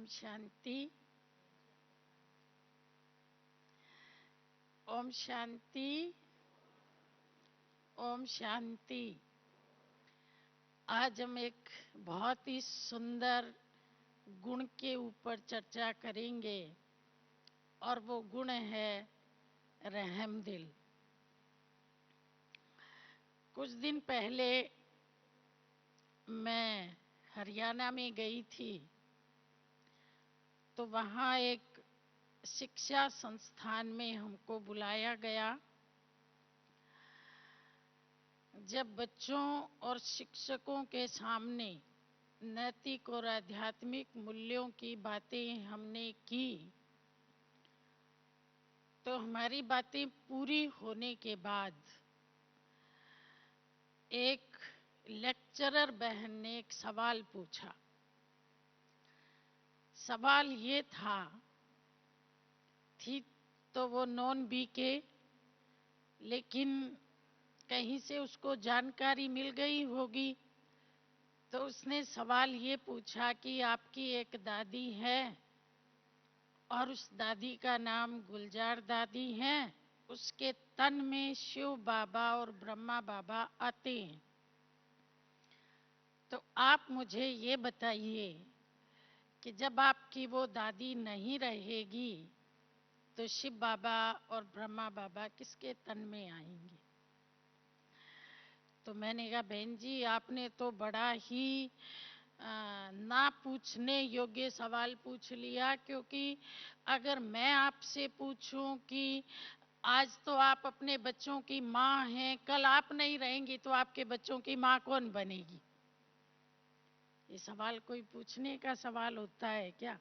शांति। ओम शांति। ओम शांति। आज हम एक बहुत ही सुंदर गुण के ऊपर चर्चा करेंगे और वो गुण है रहम दिल। कुछ दिन पहले मैं हरियाणा में गई थी, तो वहाँ एक शिक्षा संस्थान में हमको बुलाया गया। जब बच्चों और शिक्षकों के सामने नैतिक और आध्यात्मिक मूल्यों की बातें हमने की, तो हमारी बातें पूरी होने के बाद एक लेक्चरर बहन ने एक सवाल पूछा। सवाल ये थी तो वो नॉन बीके, लेकिन कहीं से उसको जानकारी मिल गई होगी, तो उसने सवाल ये पूछा कि आपकी एक दादी है और उस दादी का नाम गुलजार दादी है। उसके तन में शिव बाबा और ब्रह्मा बाबा आते हैं, तो आप मुझे ये बताइए कि जब आपकी वो दादी नहीं रहेगी तो शिव बाबा और ब्रह्मा बाबा किसके तन में आएंगे। तो मैंने कहा, बहन जी आपने तो बड़ा ही ना पूछने योग्य सवाल पूछ लिया, क्योंकि अगर मैं आपसे पूछूं कि आज तो आप अपने बच्चों की माँ हैं, कल आप नहीं रहेंगी तो आपके बच्चों की माँ कौन बनेगी। ये सवाल कोई पूछने का सवाल होता है क्या।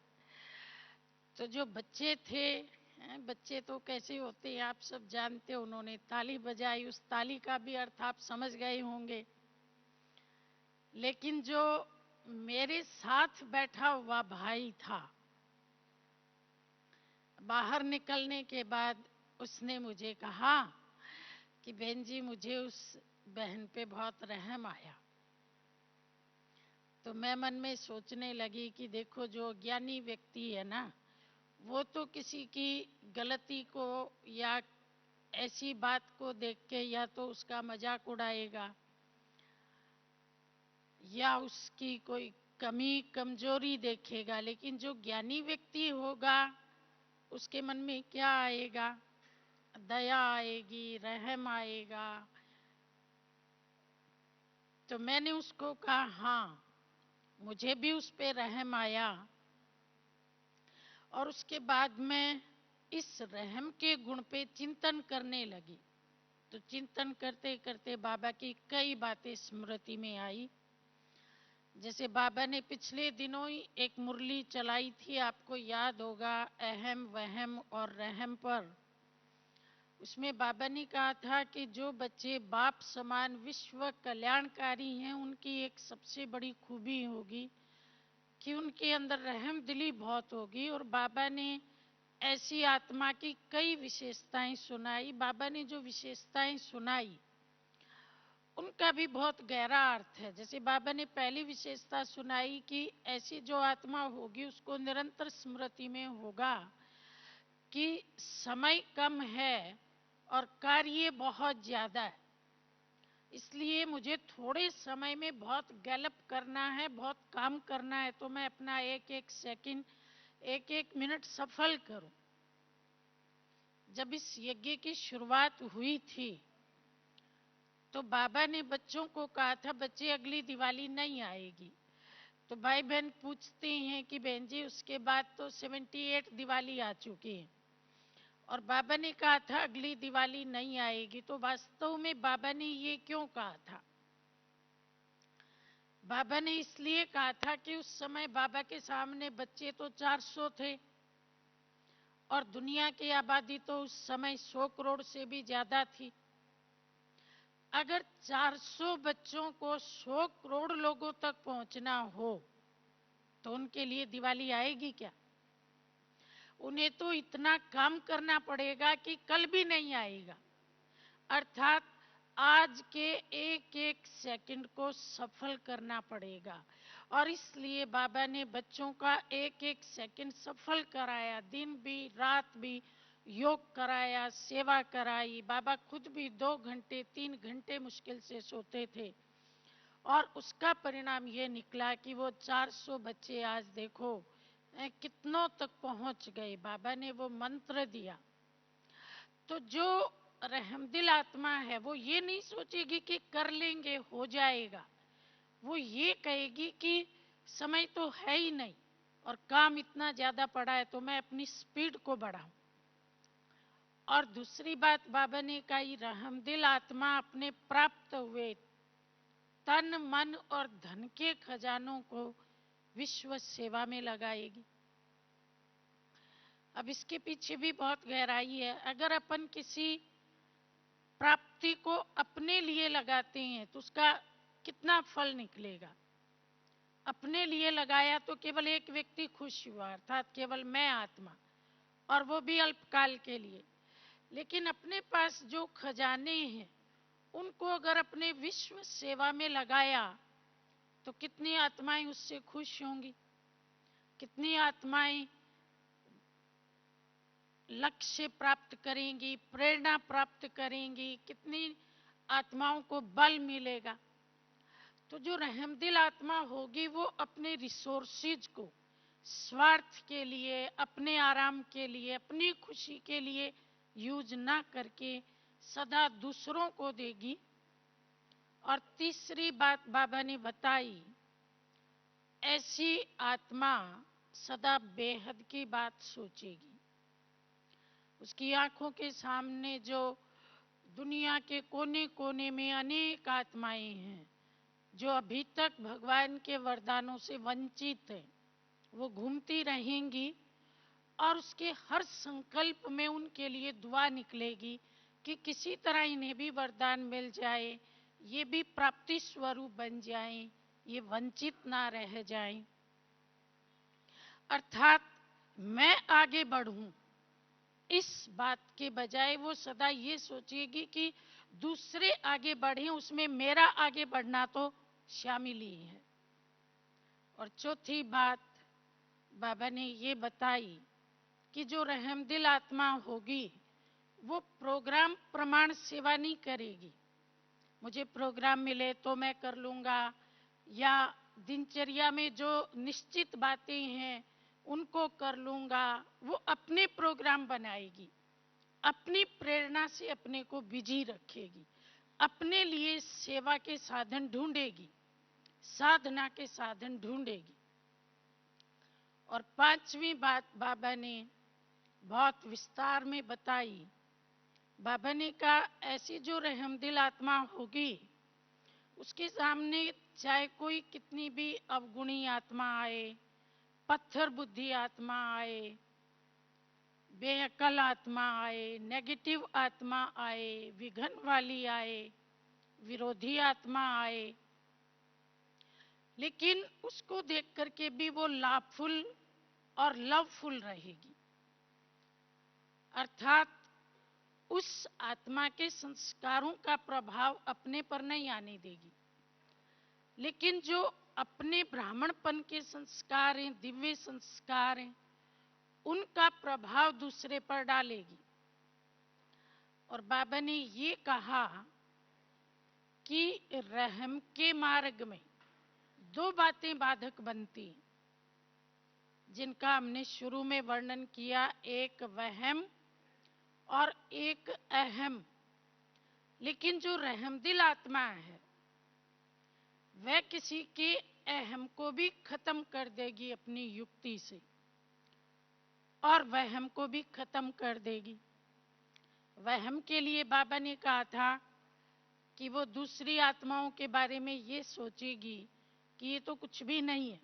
तो जो बच्चे थे, बच्चे तो कैसे होते हैं आप सब जानते हो। उन्होंने ताली बजाई, उस ताली का भी अर्थ आप समझ गए होंगे। लेकिन जो मेरे साथ बैठा हुआ भाई था, बाहर निकलने के बाद उसने मुझे कहा कि बहन जी मुझे उस बहन पे बहुत रहम आया। तो मैं मन में सोचने लगी कि देखो, जो ज्ञानी व्यक्ति है ना, वो तो किसी की गलती को या ऐसी बात को देख के या तो उसका मजाक उड़ाएगा या उसकी कोई कमी कमजोरी देखेगा, लेकिन जो ज्ञानी व्यक्ति होगा उसके मन में क्या आएगा, दया आएगी, रहम आएगा। तो मैंने उसको कहा, हाँ मुझे भी उस पे रहम आया। और उसके बाद मैं इस रहम के गुण पे चिंतन करने लगी। तो चिंतन करते करते बाबा की कई बातें स्मृति में आई। जैसे बाबा ने पिछले दिनों ही एक मुरली चलाई थी, आपको याद होगा, अहम वहम और रहम पर। उसमें बाबा ने कहा था कि जो बच्चे बाप समान विश्व कल्याणकारी हैं, उनकी एक सबसे बड़ी खूबी होगी कि उनके अंदर रहम दिली बहुत होगी। और बाबा ने ऐसी आत्मा की कई विशेषताएं सुनाई। बाबा ने जो विशेषताएं सुनाई उनका भी बहुत गहरा अर्थ है। जैसे बाबा ने पहली विशेषता सुनाई कि ऐसी जो आत्मा होगी उसको निरंतर स्मृति में होगा कि समय कम है और कार्य बहुत ज्यादा है, इसलिए मुझे थोड़े समय में बहुत गैलप करना है, बहुत काम करना है, तो मैं अपना एक एक सेकंड, एक एक मिनट सफल करूं। जब इस यज्ञ की शुरुआत हुई थी तो बाबा ने बच्चों को कहा था, बच्चे अगली दिवाली नहीं आएगी। तो भाई बहन पूछते हैं कि बहन जी उसके बाद तो 78 दिवाली आ चुकी है, और बाबा ने कहा था अगली दिवाली नहीं आएगी। तो वास्तव में बाबा ने ये क्यों कहा था। बाबा ने इसलिए कहा था कि उस समय बाबा के सामने बच्चे तो 400 थे और दुनिया की आबादी तो उस समय 100 करोड़ से भी ज्यादा थी। अगर 400 बच्चों को 100 करोड़ लोगों तक पहुंचना हो तो उनके लिए दिवाली आएगी क्या। उन्हें तो इतना काम करना पड़ेगा कि कल भी नहीं आएगा। अर्थात आज के एक एक सेकंड को सफल करना पड़ेगा। और इसलिए बाबा ने बच्चों का एक एक सेकंड सफल कराया, दिन भी रात भी योग कराया, सेवा कराई। बाबा खुद भी 2 घंटे 3 घंटे मुश्किल से सोते थे और उसका परिणाम ये निकला कि वो 400 बच्चे आज देखो कितनों तक पहुंच गए। बाबा ने वो मंत्र दिया। तो जो रहमदिल आत्मा है वो ये नहीं सोचेगी कि कर लेंगे हो जाएगा, वो ये कहेगी कि समय तो है ही नहीं और काम इतना ज्यादा पड़ा है तो मैं अपनी स्पीड को बढ़ाऊं। और दूसरी बात बाबा ने कही, रहमदिल आत्मा अपने प्राप्त हुए तन मन और धन के खजानों को विश्व सेवा में लगाएगी। अब इसके पीछे भी बहुत गहराई है। अगर अपन किसी प्राप्ति को अपने लिए लगाते हैं तो उसका कितना फल निकलेगा। अपने लिए लगाया तो केवल एक व्यक्ति खुश हुआ, अर्थात केवल मैं आत्मा, और वो भी अल्पकाल के लिए। लेकिन अपने पास जो खजाने हैं उनको अगर अपने विश्व सेवा में लगाया तो कितनी आत्माएं उससे खुश होंगी, कितनी आत्माएं लक्ष्य प्राप्त करेंगी, प्रेरणा प्राप्त करेंगी, कितनी आत्माओं को बल मिलेगा। तो जो रहमदिल आत्मा होगी वो अपने रिसोर्सेज को स्वार्थ के लिए, अपने आराम के लिए, अपनी खुशी के लिए यूज ना करके सदा दूसरों को देगी। और तीसरी बात बाबा ने बताई, ऐसी आत्मा सदा बेहद की बात सोचेगी। उसकी आंखों के सामने जो दुनिया के कोने कोने में अनेक आत्माएं हैं जो अभी तक भगवान के वरदानों से वंचित हैं, वो घूमती रहेंगी और उसके हर संकल्प में उनके लिए दुआ निकलेगी कि किसी तरह इन्हें भी वरदान मिल जाए, ये भी प्राप्ति स्वरूप बन जाएं, ये वंचित ना रह जाएं। अर्थात मैं आगे बढ़ूं इस बात के बजाय वो सदा ये सोचेगी कि दूसरे आगे बढ़े, उसमें मेरा आगे बढ़ना तो शामिल ही है। और चौथी बात बाबा ने ये बताई कि जो रहमदिल आत्मा होगी वो प्रोग्राम प्रमाण सेवा नहीं करेगी, मुझे प्रोग्राम मिले तो मैं कर लूंगा, या दिनचर्या में जो निश्चित बातें हैं उनको कर लूंगा। वो अपने प्रोग्राम बनाएगी, अपनी प्रेरणा से अपने को बिजी रखेगी, अपने लिए सेवा के साधन ढूंढेगी, साधना के साधन ढूंढेगी। और पांचवी बात बाबा ने बहुत विस्तार में बताई। बाबा ने कहा ऐसी जो रहमदिल आत्मा होगी उसके सामने चाहे कोई कितनी भी अवगुणी आत्मा आए, पत्थर बुद्धि आत्मा आए, बेअकल आत्मा आए, नेगेटिव आत्मा आए, विघन वाली आए, विरोधी आत्मा आए, लेकिन उसको देख करके भी वो लाभफुल और लवफुल रहेगी। अर्थात उस आत्मा के संस्कारों का प्रभाव अपने पर नहीं आने देगी, लेकिन जो अपने ब्राह्मणपन के संस्कार हैं, दिव्य संस्कार हैं, उनका प्रभाव दूसरे पर डालेगी। और बाबा ने ये कहा कि रहम के मार्ग में दो बातें बाधक बनती, जिनका हमने शुरू में वर्णन किया, एक वहम और एक अहम। लेकिन जो रहमदिल आत्मा है वह किसी के अहम को भी खत्म कर देगी अपनी युक्ति से, और वहम को भी खत्म कर देगी। वहम के लिए बाबा ने कहा था कि वो दूसरी आत्माओं के बारे में ये सोचेगी कि ये तो कुछ भी नहीं है,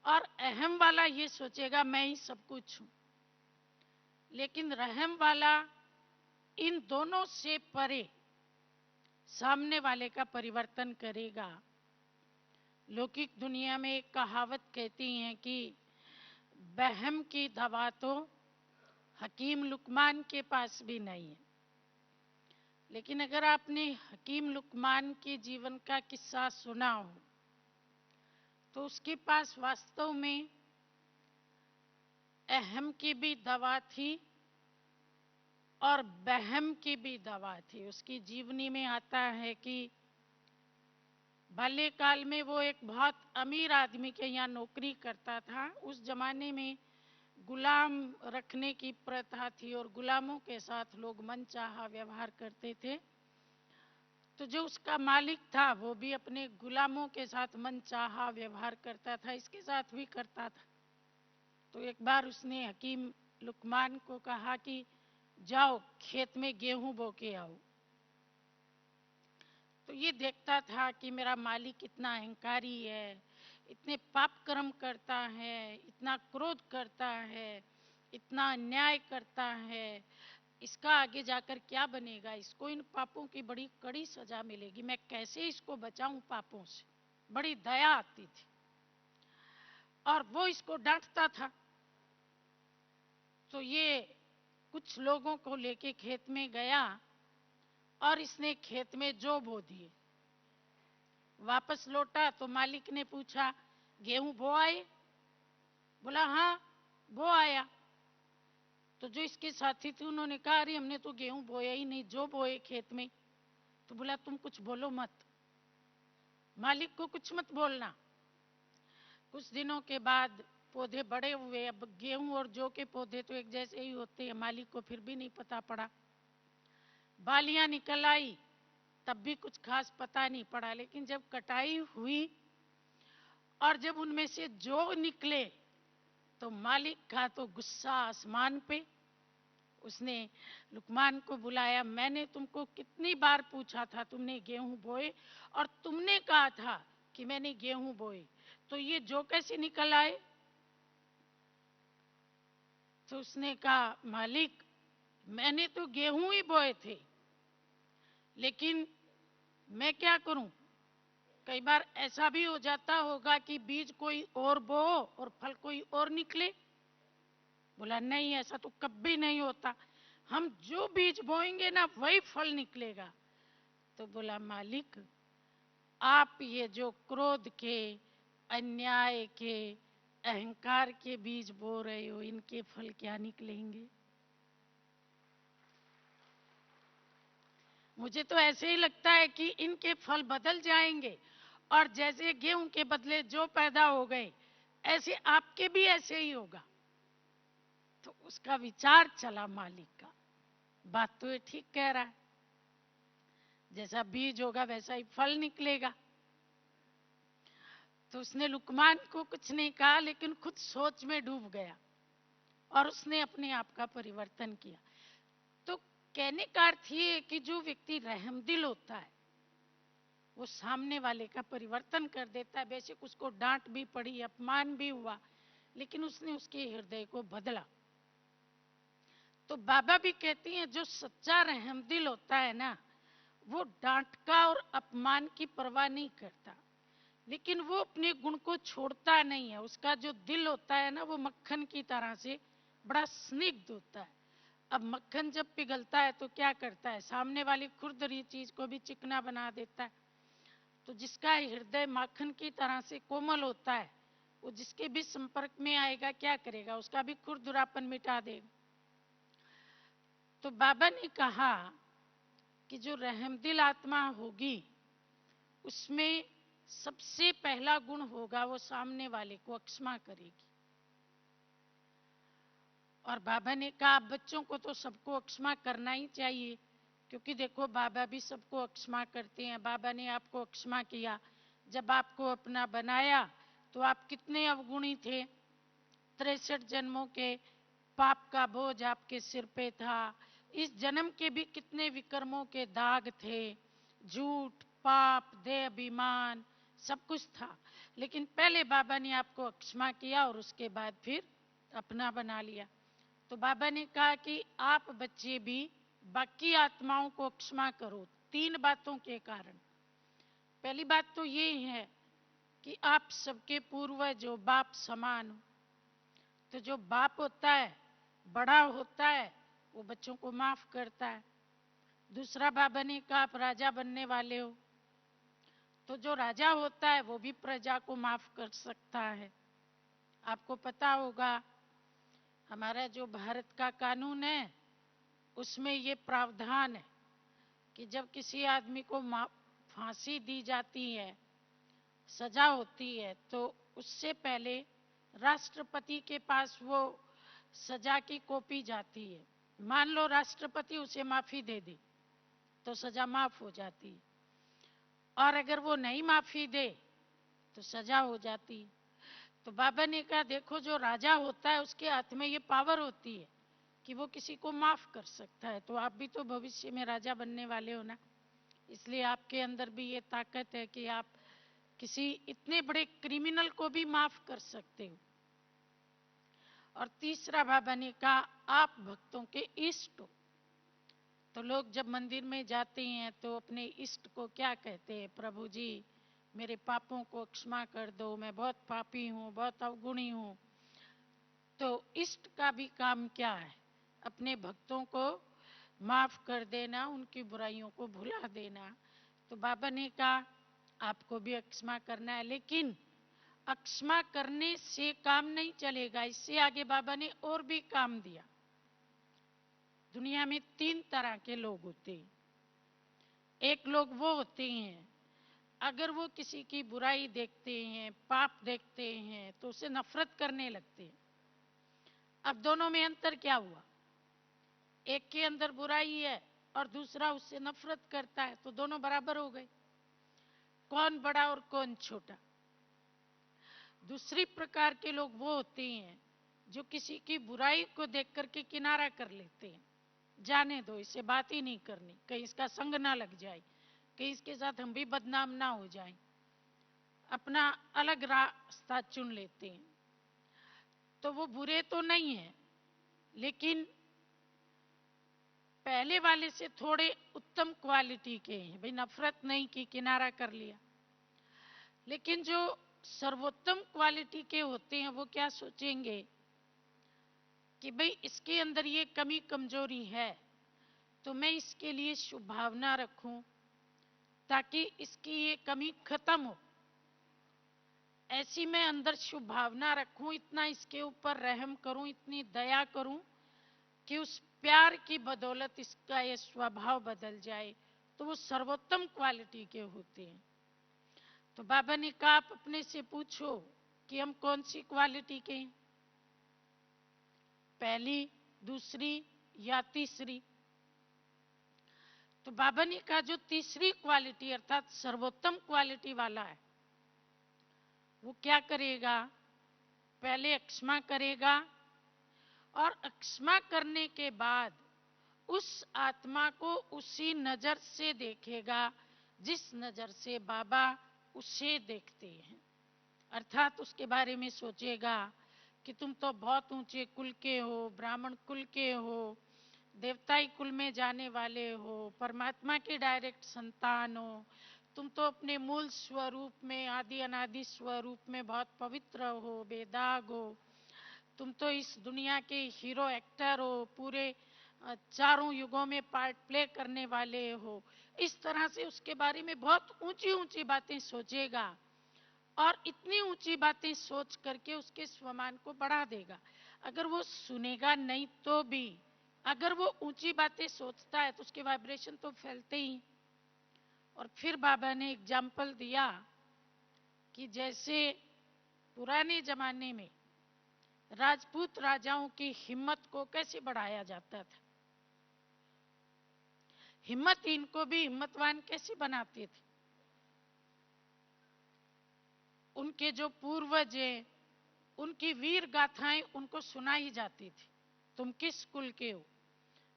और अहम वाला ये सोचेगा मैं ही सब कुछ हूं। लेकिन रहम वाला इन दोनों से परे सामने वाले का परिवर्तन करेगा। लौकिक दुनिया में एक कहावत कहती है कि बहम की दवा तो हकीम लुकमान के पास भी नहीं है। लेकिन अगर आपने हकीम लुकमान के जीवन का किस्सा सुना हो तो उसके पास वास्तव में अहम की भी दवा थी और बहम की भी दवा थी। उसकी जीवनी में आता है कि बाल्यकाल में वो एक बहुत अमीर आदमी के यहाँ नौकरी करता था। उस जमाने में गुलाम रखने की प्रथा थी और गुलामों के साथ लोग मनचाहा व्यवहार करते थे। तो जो उसका मालिक था वो भी अपने गुलामों के साथ मनचाहा व्यवहार करता था, इसके साथ भी करता था। तो एक बार उसने हकीम लुकमान को कहा कि जाओ खेत में गेहूं बो के आओ। तो ये देखता था कि मेरा मालिक इतना अहंकारी है, इतने पाप कर्म करता है, इतना क्रोध करता है, इतना अन्याय करता है, इसका आगे जाकर क्या बनेगा, इसको इन पापों की बड़ी कड़ी सजा मिलेगी, मैं कैसे इसको बचाऊं पापों से। बड़ी दया आती थी और वो इसको डांटता था। तो ये कुछ लोगों को लेके खेत में गया और इसने खेत में जौ बो दिए। वापस लौटा तो मालिक ने पूछा गेहूं बो आए? बोला हाँ बो आया। तो जो इसके साथी थे उन्होंने कहा अरे हमने तो गेहूं बोया ही नहीं, जो बोए खेत में। तो बोला तुम कुछ बोलो मत, मालिक को कुछ मत बोलना। कुछ दिनों के बाद पौधे बड़े हुए। अब गेहूं और जौ के पौधे तो एक जैसे ही होते हैं, मालिक को फिर भी नहीं पता पड़ा। बालियां निकल आई तब भी कुछ खास पता नहीं पड़ा, लेकिन जब कटाई हुई और जब उनमें से जौ निकले तो मालिक का तो गुस्सा आसमान पे। उसने लुकमान को बुलाया, मैंने तुमको कितनी बार पूछा था तुमने गेहूं बोए और तुमने कहा था कि मैंने गेहूं बोए, तो ये जौ कैसे निकल आए? तो उसने कहा मालिक मैंने तो गेहूं ही बोए थे, लेकिन मैं क्या करूं, कई बार ऐसा भी हो जाता होगा कि बीज कोई और बो और फल कोई और निकले। बोला नहीं ऐसा तो कभी नहीं होता, हम जो बीज बोएंगे ना वही फल निकलेगा। तो बोला मालिक आप ये जो क्रोध के, अन्याय के, अहंकार के बीज बो रहे हो, इनके फल क्या निकलेंगे? मुझे तो ऐसे ही लगता है कि इनके फल बदल जाएंगे और जैसे गेहूं के बदले जो पैदा हो गए ऐसे आपके भी ऐसे ही होगा। तो उसका विचार चला मालिक का, बात तो ये ठीक कह रहा है, जैसा बीज होगा वैसा ही फल निकलेगा। तो उसने लुकमान को कुछ नहीं कहा, लेकिन खुद सोच में डूब गया और उसने अपने आप का परिवर्तन किया। तो कहने का अर्थ ये कि जो व्यक्ति रहमदिल होता है वो सामने वाले का परिवर्तन कर देता है। बेशक उसको डांट भी पड़ी, अपमान भी हुआ, लेकिन उसने उसके हृदय को बदला। तो बाबा भी कहती हैं जो सच्चा रहमदिल होता है ना, वो डांट का और अपमान की परवाह नहीं करता, लेकिन वो अपने गुण को छोड़ता नहीं है। उसका जो दिल होता है ना वो मक्खन की तरह से बड़ा स्निग्ध होता है। अब मक्खन जब पिघलता है तो क्या करता है, सामने वाली खुरदरी चीज को भी चिकना बना देता है। तो जिसका हृदय माखन की तरह से कोमल होता है वो जिसके भी संपर्क में आएगा क्या करेगा, उसका भी खुरदुरापन मिटा देगा। तो बाबा ने कहा कि जो रहमदिल आत्मा होगी उसमें सबसे पहला गुण होगा वो सामने वाले को अक्षमा करेगी। और बाबा ने कहा बच्चों को तो सबको अक्षमा करना ही चाहिए, क्योंकि देखो बाबा भी सबको अक्षमा करते हैं। बाबा ने आपको अक्षमा किया, जब आपको अपना बनाया तो आप कितने अवगुणी थे, 63 जन्मों के पाप का बोझ आपके सिर पे था। इस जन्म के भी कितने विकर्मों के दाग थे, झूठ, पाप, देह अभिमान, सब कुछ था। लेकिन पहले बाबा ने आपको क्षमा किया और उसके बाद फिर अपना बना लिया। तो बाबा ने कहा कि आप बच्चे भी बाकी आत्माओं को क्षमा करो 3 बातों के कारण। पहली बात तो ये है कि आप सबके पूर्वज हो, बाप समान हो। तो जो बाप होता है, बड़ा होता है, वो बच्चों को माफ करता है। दूसरा बाबा ने कहा आप राजा बनने वाले हो, तो जो राजा होता है वो भी प्रजा को माफ कर सकता है। आपको पता होगा हमारा जो भारत का कानून है उसमें ये प्रावधान है कि जब किसी आदमी को फांसी दी जाती है, सजा होती है, तो उससे पहले राष्ट्रपति के पास वो सजा की कॉपी जाती है। मान लो राष्ट्रपति उसे माफी दे दी तो सजा माफ हो जाती है, और अगर वो नहीं माफी दे तो सजा हो जाती है। तो बाबा ने कहा देखो जो राजा होता है उसके हाथ में ये पावर होती है कि वो किसी को माफ कर सकता है। तो आप भी तो भविष्य में राजा बनने वाले हो ना, इसलिए आपके अंदर भी ये ताकत है कि आप किसी इतने बड़े क्रिमिनल को भी माफ कर सकते हो। और तीसरा बाबा ने कहा आप भक्तों के इष्ट हो। तो लोग जब मंदिर में जाते हैं तो अपने इष्ट को क्या कहते हैं, प्रभु जी मेरे पापों को क्षमा कर दो, मैं बहुत पापी हूँ, बहुत अवगुणी हूँ। तो इष्ट का भी काम क्या है, अपने भक्तों को माफ कर देना, उनकी बुराइयों को भुला देना। तो बाबा ने कहा आपको भी क्षमा करना है, लेकिन अक्षमा करने से काम नहीं चलेगा। इससे आगे बाबा ने और भी काम दिया। दुनिया में 3 तरह के लोग होते हैं। एक लोग वो होते हैं अगर वो किसी की बुराई देखते हैं, पाप देखते हैं तो उसे नफरत करने लगते हैं। अब दोनों में अंतर क्या हुआ, एक के अंदर बुराई है और दूसरा उससे नफरत करता है, तो दोनों बराबर हो गए। कौन बड़ा और कौन छोटा। दूसरी प्रकार के लोग वो होते हैं जो किसी की बुराई को देख करके किनारा कर लेते हैं, जाने दो इसे बात ही नहीं करनी, कहीं इसका संग ना लग जाए, कहीं इसके साथ हम भी बदनाम ना हो जाएं, अपना अलग रास्ता चुन लेते हैं। तो वो बुरे तो नहीं है, लेकिन पहले वाले से थोड़े उत्तम क्वालिटी के हैं। भाई नफरत नहीं की, किनारा कर लिया। लेकिन जो सर्वोत्तम क्वालिटी के होते हैं वो क्या सोचेंगे कि भाई इसके अंदर ये कमी कमजोरी है तो मैं इसके लिए शुभ भावना रखूं ताकि इसकी ये कमी खत्म हो। ऐसी मैं अंदर शुभ भावना रखूं, इतना इसके ऊपर रहम करूं, इतनी दया करूं कि उस प्यार की बदौलत इसका ये स्वभाव बदल जाए। तो वो सर्वोत्तम क्वालिटी के होते हैं। तो बाबा ने कहा आप अपने से पूछो कि हम कौन सी क्वालिटी के हैं, पहली, दूसरी या तीसरी। तो बाबा ने कहा जो तीसरी क्वालिटी अर्थात सर्वोत्तम क्वालिटी वाला है वो क्या करेगा, पहले क्षमा करेगा और क्षमा करने के बाद उस आत्मा को उसी नजर से देखेगा जिस नजर से बाबा उसे देखते हैं। अर्थात उसके बारे में सोचेगा कि तुम तो बहुत ऊंचे कुल के हो, ब्राह्मण कुल के हो, देवताई कुल में जाने वाले हो, परमात्मा के डायरेक्ट संतान हो, तुम तो अपने मूल स्वरूप में, आदि अनादि स्वरूप में बहुत पवित्र हो, बेदाग हो, तुम तो इस दुनिया के हीरो एक्टर हो, पूरे चारों युगों में पार्ट प्ले करने वाले हो। इस तरह से उसके बारे में बहुत ऊंची ऊंची बातें सोचेगा और इतनी ऊंची बातें सोच करके उसके स्वमान को बढ़ा देगा। अगर वो सुनेगा नहीं तो भी अगर वो ऊंची बातें सोचता है तो उसके वाइब्रेशन तो फैलते ही। और फिर बाबा ने एग्जाम्पल दिया कि जैसे पुराने जमाने में राजपूत राजाओं की हिम्मत को कैसे बढ़ाया जाता था, हिम्मतहीन को भी हिम्मतवान कैसे बनाते थे। उनके जो पूर्वज हैं उनकी वीर गाथाएं उनको सुनाई जाती थी। तुम किस कुल के हो,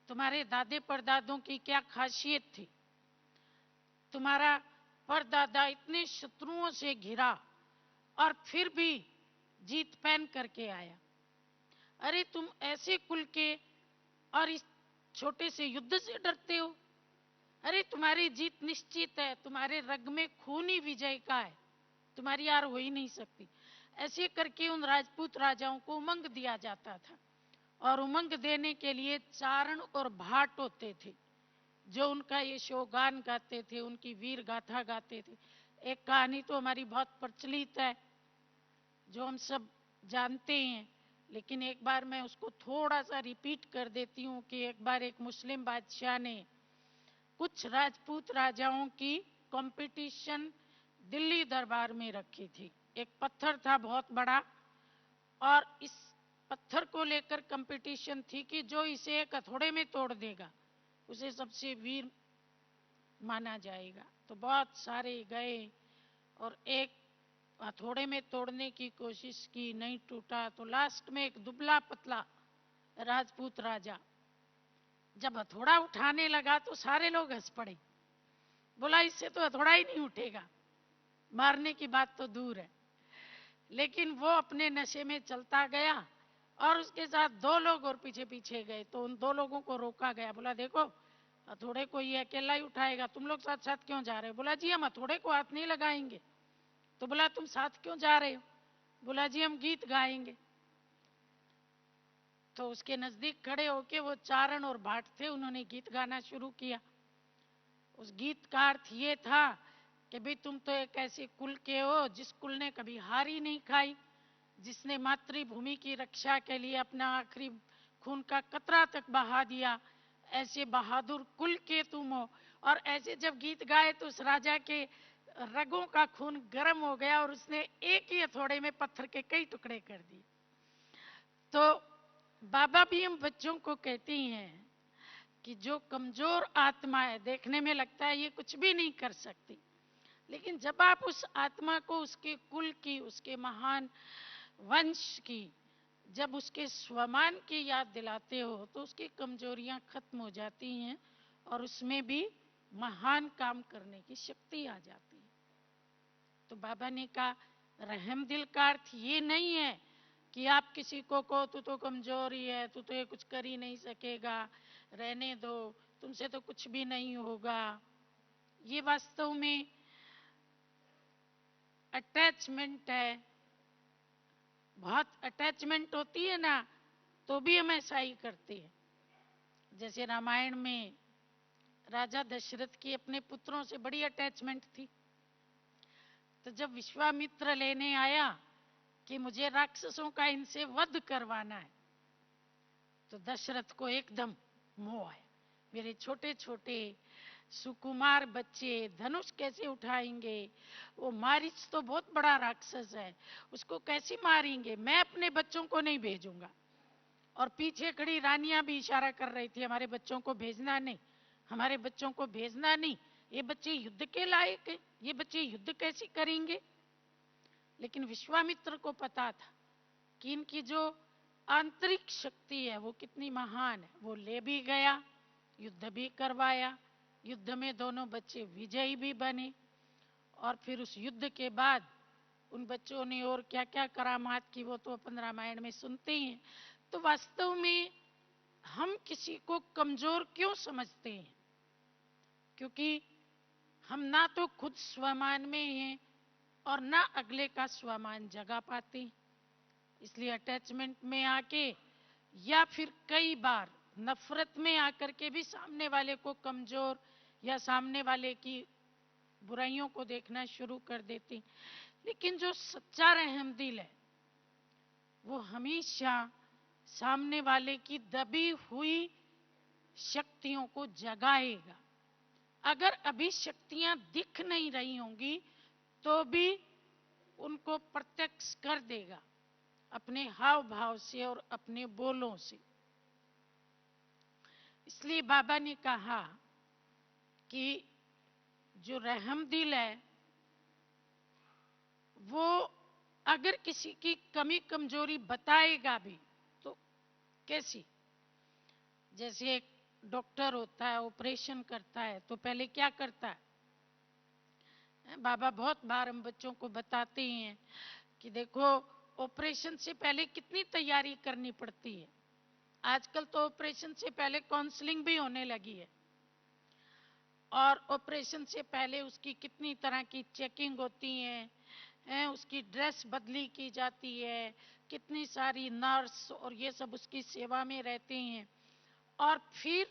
तुम्हारे दादे परदादों की क्या खासियत थी, तुम्हारा परदादा इतने शत्रुओं से घिरा और फिर भी जीत पहन करके आया। अरे तुम ऐसे कुल के और इस छोटे से युद्ध से डरते हो, अरे तुम्हारी जीत निश्चित है, तुम्हारे रग में खून ही विजय का है, तुम्हारी हार हो ही नहीं सकती। ऐसे करके उन राजपूत राजाओं को उमंग दिया जाता था। और उमंग देने के लिए चारण और भाट होते थे जो उनका ये शोगान गाते थे, उनकी वीर गाथा गाते थे। एक कहानी तो हमारी बहुत प्रचलित है, जो हम सब जानते हैं, लेकिन एक बार मैं उसको थोड़ा सा रिपीट कर देती हूँ कि एक बार एक मुस्लिम बादशाह ने कुछ राजपूत राजाओं की कंपटीशन दिल्ली दरबार में रखी थी। एक पत्थर था बहुत बड़ा, और इस पत्थर को लेकर कंपटीशन थी कि जो इसे एक हथौड़े में तोड़ देगा उसे सबसे वीर माना जाएगा। तो बहुत सारे गए और एक हथौड़े में तोड़ने की कोशिश की, नहीं टूटा। तो लास्ट में एक दुबला पतला राजपूत राजा जब हथौड़ा उठाने लगा तो सारे लोग हंस पड़े। बोला इससे तो हथौड़ा ही नहीं उठेगा, मारने की बात तो दूर है। लेकिन वो अपने नशे में चलता गया और उसके साथ दो लोग और पीछे पीछे गए। तो उन दो लोगों को रोका गया, बोला देखो हथौड़े को ये अकेला ही उठाएगा, तुम लोग साथ साथ क्यों जा रहे हो? बोला जी हम हथौड़े को हाथ नहीं लगाएंगे। तो बोला तुम साथ क्यों जा रहे हो? बोला जी हम गीत गाएंगे। तो उसके नजदीक खड़े होके वो चारण और भाट थे, उन्होंने गीत गाना शुरू किया। उस गीत का अर्थ ये था कि भाई तुम तो एक ऐसे कुल के हो जिस कुल ने कभी हार ही नहीं खाई, जिसने मातृभूमि की रक्षा के लिए अपना आखिरी खून का कतरा तक बहा दिया, ऐसे बहादुर कुल के तुम हो। और ऐसे जब गीत गाए तो उस राजा के रगों का खून गर्म हो गया और उसने एक ही हथौड़े में पत्थर के कई टुकड़े कर दिए। तो बाबा भी हम बच्चों को कहती हैं कि जो कमजोर आत्मा है, देखने में लगता है ये कुछ भी नहीं कर सकती, लेकिन जब आप उस आत्मा को उसके कुल की, उसके महान वंश की, जब उसके स्वमान की याद दिलाते हो तो उसकी कमजोरियां खत्म हो जाती हैं और उसमें भी महान काम करने की शक्ति आ जाती है। तो बाबा ने कहा रहम दिल का अर्थ ये नहीं है कि आप किसी को कहो तू तो कमजोर ही है, तू तो ये कुछ कर ही नहीं सकेगा, रहने दो, तुमसे तो कुछ भी नहीं होगा। ये वास्तव में अटैचमेंट है। बहुत अटैचमेंट होती है ना, तो भी हम ऐसा ही करते हैं। जैसे रामायण में राजा दशरथ की अपने पुत्रों से बड़ी अटैचमेंट थी। तो जब विश्वामित्र लेने आया कि मुझे राक्षसों का इनसे वध करवाना है, तो दशरथ को एकदम मोह आया, मेरे छोटे छोटे सुकुमार बच्चे धनुष कैसे उठाएंगे? वो मारीच तो बहुत बड़ा राक्षस है, उसको कैसे मारेंगे? मैं अपने बच्चों को नहीं भेजूंगा। और पीछे खड़ी रानियां भी इशारा कर रही थी हमारे बच्चों को भेजना नहीं, हमारे बच्चों को भेजना नहीं, ये बच्चे युद्ध के लायक हैं, ये बच्चे युद्ध कैसे करेंगे? लेकिन विश्वामित्र को पता था कि इनकी जो आंतरिक शक्ति है वो कितनी महान है। वो ले भी गया, युद्ध भी करवाया, युद्ध में दोनों बच्चे विजयी भी बने। और फिर उस युद्ध के बाद उन बच्चों ने और क्या क्या करामात की वो तो अपन रामायण में सुनते ही हैं। तो वास्तव में हम किसी को कमजोर क्यों समझते हैं? क्योंकि हम ना तो खुद स्वमान में हैं और ना अगले का स्वमान जगा पाते। इसलिए अटैचमेंट में आके या फिर कई बार नफरत में आकर के भी सामने वाले को कमजोर या सामने वाले की बुराइयों को देखना शुरू कर देते। लेकिन जो सच्चा रहम दिल है वो हमेशा सामने वाले की दबी हुई शक्तियों को जगाएगा। अगर अभी शक्तियां दिख नहीं रही होंगी तो भी उनको प्रत्यक्ष कर देगा अपने हाव भाव से और अपने बोलों से। इसलिए बाबा ने कहा कि जो रहम दिल है वो अगर किसी की कमी कमजोरी बताएगा भी तो कैसी? जैसे एक डॉक्टर होता है, ऑपरेशन करता है तो पहले क्या करता है? बाबा बहुत बार हम बच्चों को बताते हैं कि देखो ऑपरेशन से पहले कितनी तैयारी करनी पड़ती है। आजकल तो ऑपरेशन से पहले काउंसलिंग भी होने लगी है, और ऑपरेशन से पहले उसकी कितनी तरह की चेकिंग होती है, उसकी ड्रेस बदली की जाती है, कितनी सारी नर्स और ये सब उसकी सेवा में रहते हैं। और फिर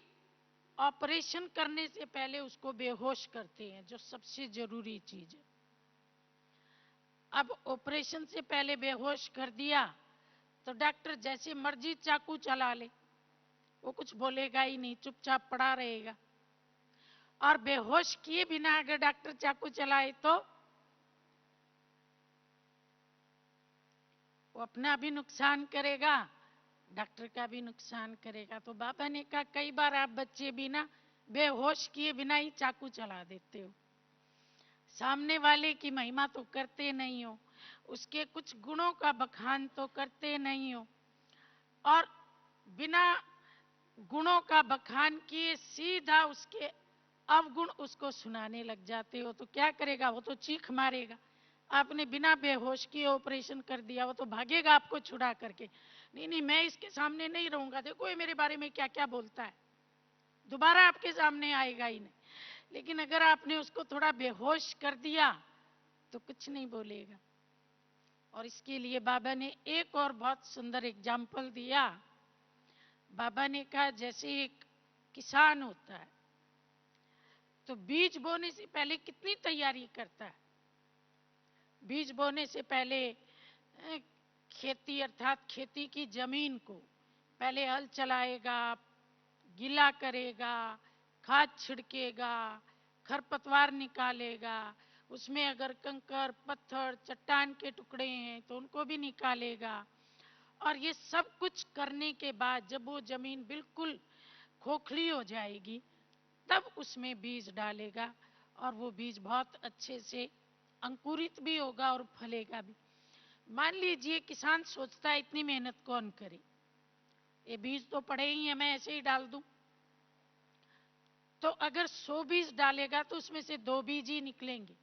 ऑपरेशन करने से पहले उसको बेहोश करते हैं, जो सबसे जरूरी चीज है। अब ऑपरेशन से पहले बेहोश कर दिया तो डॉक्टर जैसे मर्जी चाकू चला ले, वो कुछ बोलेगा ही नहीं, चुपचाप पड़ा रहेगा। और बेहोश किए बिना अगर डॉक्टर चाकू चलाए तो वो अपना भी नुकसान करेगा, डॉक्टर का भी नुकसान करेगा। तो बाबा ने कहा कई बार आप बच्चे बिना बेहोश किए बिना ही चाकू चला देते हो, सामने वाले की महिमा तो करते नहीं हो, उसके कुछ गुणों का बखान तो करते नहीं हो, और बिना गुणों का बखान किए सीधा उसके अवगुण उसको सुनाने लग जाते हो। तो क्या करेगा, वो तो चीख मारेगा। आपने बिना बेहोश किए ऑपरेशन कर दिया, वो तो भागेगा आपको छुड़ा करके, नहीं नहीं मैं इसके सामने नहीं रहूंगा, देखो ये मेरे बारे में क्या क्या बोलता है, दोबारा आपके सामने आएगा ही नहीं। लेकिन अगर आपने उसको थोड़ा बेहोश कर दिया तो कुछ नहीं बोलेगा। और इसके लिए बाबा ने एक और बहुत सुंदर एग्जाम्पल दिया। बाबा ने कहा जैसे एक किसान होता है तो बीज बोने से पहले कितनी तैयारी करता है। बीज बोने से पहले खेती अर्थात खेती की जमीन को पहले हल चलाएगा, गीला करेगा, खाद छिड़केगा, खरपतवार निकालेगा, उसमें अगर कंकर पत्थर चट्टान के टुकड़े हैं तो उनको भी निकालेगा। और ये सब कुछ करने के बाद जब वो जमीन बिल्कुल खोखली हो जाएगी तब उसमें बीज डालेगा और वो बीज बहुत अच्छे से अंकुरित भी होगा और फलेगा भी। मान लीजिए किसान सोचता है इतनी मेहनत कौन करे, ये बीज तो पड़े ही हैं, मैं ऐसे ही डाल दूं। तो अगर 100 बीज डालेगा तो उसमें से 2 बीज ही निकलेंगे,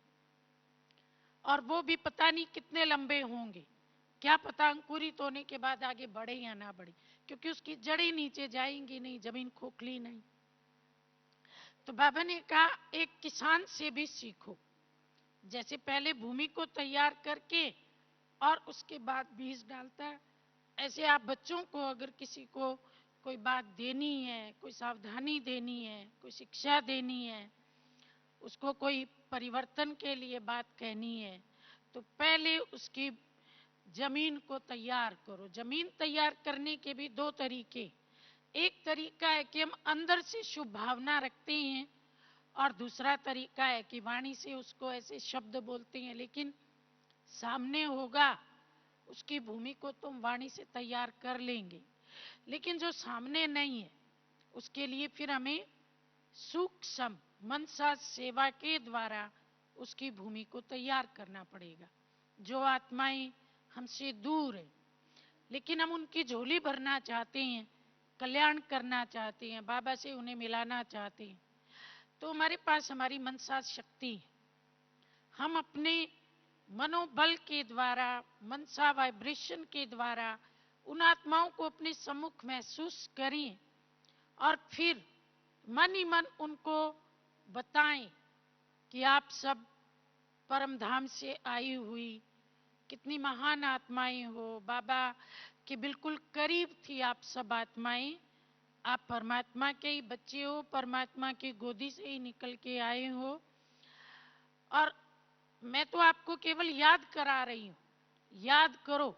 और वो भी पता नहीं कितने लंबे होंगे, क्या पता अंकुरित होने के बाद आगे बढ़े या ना बढ़े, क्योंकि उसकी जड़ें नीचे जाएंगी नहीं, जमीन खोखली नहीं। तो बाबा ने कहा एक किसान से भी सीखो, जैसे पहले भूमि को तैयार करके और उसके बाद बीज डालता है, ऐसे आप बच्चों को अगर किसी को कोई बात देनी है, कोई सावधानी देनी है, कोई शिक्षा देनी है, उसको कोई परिवर्तन के लिए बात कहनी है, तो पहले उसकी जमीन को तैयार करो। जमीन तैयार करने के भी 2 तरीके, एक तरीका है कि हम अंदर से शुभ भावना रखते हैं, और दूसरा तरीका है कि वाणी से उसको ऐसे शब्द बोलते हैं, लेकिन सामने होगा उसकी भूमि को तुम वाणी से तैयार कर लेंगे। लेकिन जो सामने नहीं है उसके लिए फिर हमें सूक्ष्म मनसा सेवा के द्वारा उसकी भूमि को तैयार करना पड़ेगा। जो आत्माएं हमसे दूर है लेकिन हम उनकी झोली भरना चाहते हैं, कल्याण करना चाहते हैं, बाबा से उन्हें मिलाना चाहते हैं, तो हमारे पास हमारी मनसा शक्ति है। हम अपने मनोबल के द्वारा, मनसा वाइब्रेशन के द्वारा उन आत्माओं को अपने सम्मुख महसूस करें और फिर मन ही मन उनको बताएं कि आप सब परम धाम से आई हुई कितनी महान आत्माएं हो, बाबा के बिल्कुल करीब थी आप सब आत्माएं, आप परमात्मा के ही बच्चे हो, परमात्मा की गोदी से ही निकल के आए हो, और मैं तो आपको केवल याद करा रही हूं, याद करो।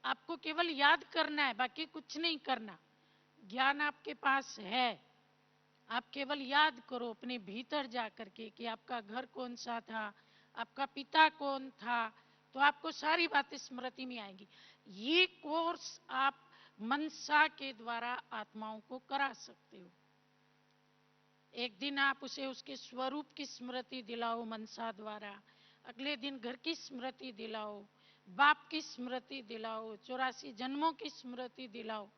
आपको केवल याद करना है, बाकी कुछ नहीं करना। ज्ञान आपके पास है, आप केवल याद करो अपने भीतर जा करके कि आपका घर कौन सा था, आपका पिता कौन था, तो आपको सारी बातें स्मृति में आएंगी। ये कोर्स आप मनसा के द्वारा आत्माओं को करा सकते हो। एक दिन आप उसे उसके स्वरूप की स्मृति दिलाओ मनसा द्वारा, अगले दिन घर की स्मृति दिलाओ, बाप की स्मृति दिलाओ, 84 जन्मों की स्मृति दिलाओ,